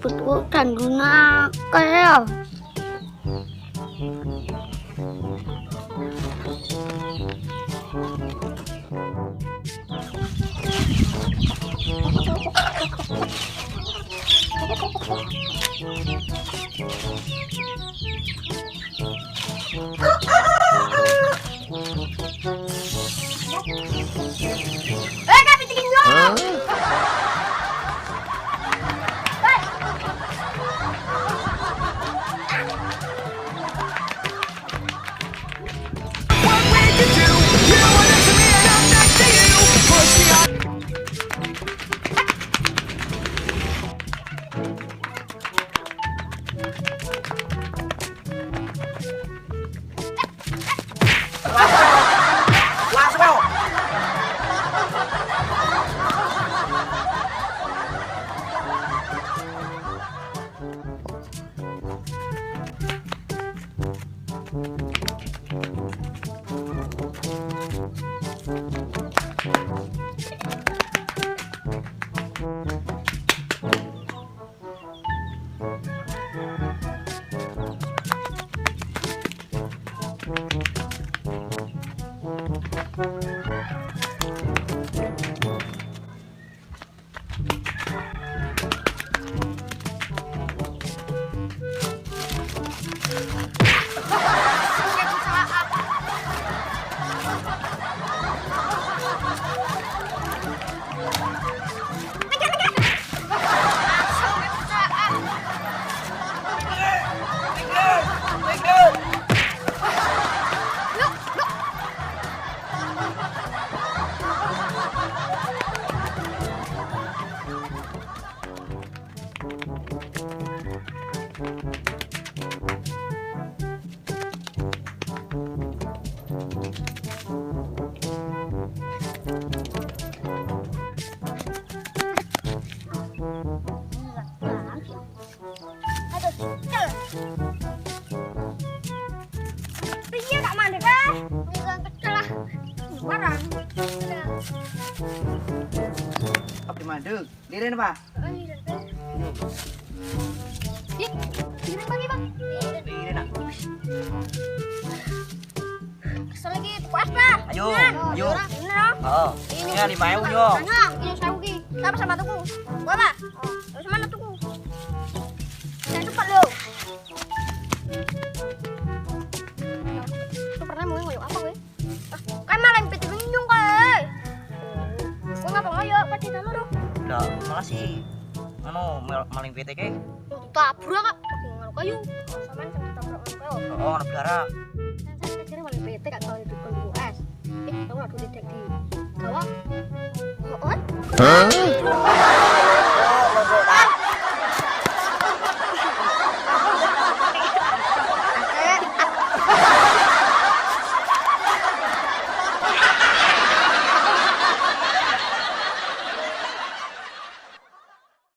rambutku danduna kayak. Kami bikin dong. Iya, Kak Mandek ah. Jangan pecah lah. Barang. Apa mandek? Lirin apa? Ih, ini bagi bang. Lirin nak. Kesel lagi tuku es lah. Ayo, ayo. Ini loh. Oh, ini 5.000 yo. Sana, ini saya ugi. Siapa sama tuku? Berapa? Terus mana tuku? Saya cepat lo. Tuh pernah mau ngoyo apa gue? Kan malah impet gunjung kali. Gue ngapa ngoyo? Pasti sama dong. Udah, makasih. Anu maling PTK. Tabrak kak. Ngono kayu. Sama yang tabrak kayu. Oh, anak darah. Saya kira maling PT kak kalau itu kan tuku es. Tahu nggak tuh di Jawa? Oh,